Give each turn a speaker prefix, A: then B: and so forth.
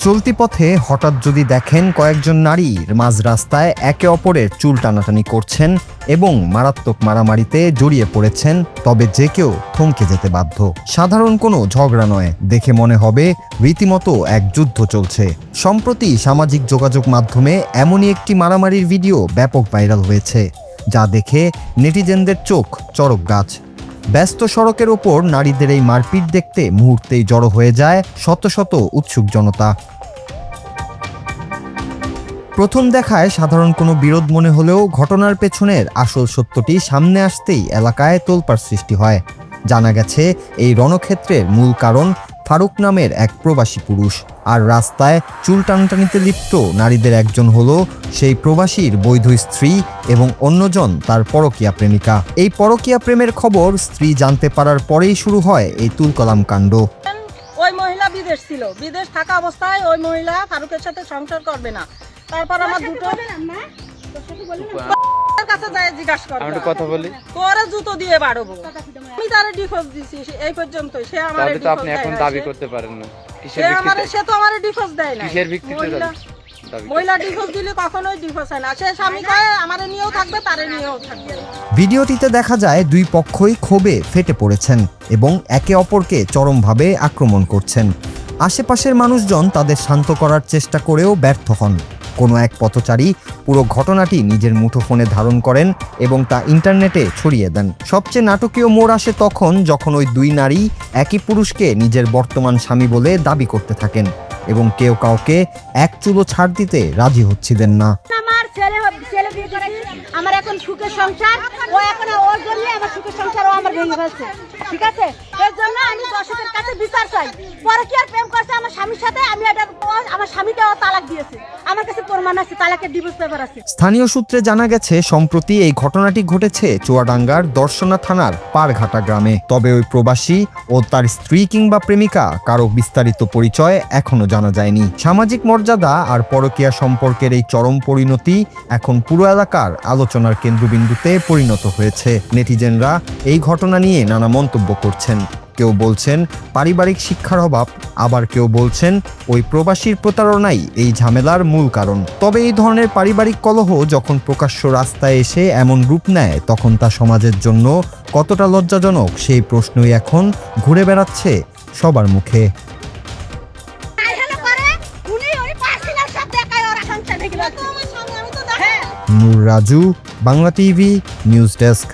A: চলতি পথে হঠাৎ যদি দেখেন কয়েকজন নারী মাঝ রাস্তায় একে অপরের চুল টানাটানি করছেন এবং মারাত্মক মারামারিতে জড়িয়ে পড়েছেন, তবে যে কেউ থমকে যেতে বাধ্য। সাধারণ কোনো ঝগড়া নয়, দেখে মনে হবে রীতিমতো এক যুদ্ধ চলছে। সম্প্রতি সামাজিক যোগাযোগ মাধ্যমে এমনই একটি মারামারির ভিডিও ব্যাপক ভাইরাল হয়েছে, যা দেখে নেটিজেনদের চোখ চড়ক গাছ। ব্যস্ত সড়কের ওপর নারীদের এই মারপিট দেখতে মুহূর্তেই জড়ো হয়ে যায় শত শত উৎসুক জনতা। প্রথম দেখায় সাধারণ কোনো বিরোধ মনে হলেও ঘটনার পেছনের আসল সত্যটি সামনে আসতেই এলাকায় তোলপাড় সৃষ্টি হয়। জানা গেছে এই রণক্ষেত্রের মূল কারণ ফারুক নামের এক প্রবাসী পুরুষ, আর রাস্তায় চুল টানাটানিতে লিপ্ত নারীদের একজন হলো সেই প্রবাসীর বৈধ স্ত্রী এবং অন্যজন তার পরকীয়া প্রেমিকা। এই পরকীয়া প্রেমের খবর স্ত্রী জানতে পারার পরেই শুরু হয় এই তুলকালাম কাণ্ড।
B: ওই মহিলা বিদেশ ছিল, বিদেশ থাকা অবস্থায় ওই মহিলা ফারুকের সাথে সংসার করবে না। তারপর আমার দুটো কাছে যায় জিজ্ঞাসা করে,
C: আমি কথা বলি,
B: তোরে জুতো দিয়ে বাড়বো। আমি তারে ডিভোর্স দিছি এই পর্যন্ত। সে আমারে
C: তো আপনি এখন দাবি করতে পারেন না।
B: সে তো আমারে ডিভোর্স দেয় না।
C: কিসের ভিত্তিতে
B: মহিলা ডিভোর্স দিলে কখনোই ডিভোর্স হয় না। সে স্বামী কয় আমারে নিয়েও থাকবে, তারে নিয়েও থাকবে।
A: ভিডিওটিতে দেখা যায় দুই পক্ষই ক্ষোভে ফেটে পড়েছেন এবং একে অপরকে চরমভাবে আক্রমণ করছেন। আশেপাশের মানুষজন তাদের শান্ত করার চেষ্টা করেও ব্যর্থ হন। কোনো এক পথচারী পুরো ঘটনাটি নিজের মুঠোফোনে ধারণ করেন এবং তা ইন্টারনেটে ছড়িয়ে দেন। সবচেয়ে নাটকীয় মোড় আসে তখন, যখন ওই দুই নারী একই পুরুষকে নিজের বর্তমান স্বামী বলে দাবি করতে থাকেন এবং কেউ কাউকে এক চুলো ছাড় দিতে রাজি হচ্ছিলেন না।
D: আমার ছেলে বিয়ে করেছে, আমার এখন সুখের সংসার, ও এখন ওর জন্য আমার সুখের সংসার ও আমার ভেঙে ফেলছে। ঠিক আছে, এর জন্য আমি দর্শকের কাছে বিচার চাই। পরে কি আর প্রেম করছে আমার স্বামীর সাথে, আমি এটা আমার স্বামীকে তালাক দিয়েছে, আমার কাছে প্রমাণ আছে, তালাকের ডিভোর্স পেপার আছে।
A: স্থানীয় সূত্রে জানা গেছে সম্প্রতি এই ঘটনাটি ঘটেছে চুয়াডাঙ্গার দর্শনা থানার পারঘাটা গ্রামে। তবে ওই প্রবাসী ও তার স্ত্রী কিংবা প্রেমিকা কারো বিস্তারিত পরিচয় এখনো জানা যায়নি। সামাজিক মর্যাদা আর পরকীয়া সম্পর্কের এই চরম পরিণতি এখন পুরো এলাকার আলোচনার কেন্দ্রবিন্দুতে পরিণত হয়েছে। নেটিজেনরা এই ঘটনা নিয়ে নানা মন্তব্য করছেন। কেউ বলছেন পারিবারিক শিক্ষার অভাব, আবার কেউ বলছেন ওই প্রবাসীর প্রতারণাই এই ঝামেলার মূল কারণ। তবে এই ধরনের পারিবারিক কলহ যখন প্রকাশ্য রাস্তায় এসে এমন রূপ নেয়, তখন তা সমাজের জন্য কতটা লজ্জাজনক সেই প্রশ্নই এখন ঘুরে বেড়াচ্ছে সবার মুখে। Noor Raju, Bangla TV news desk.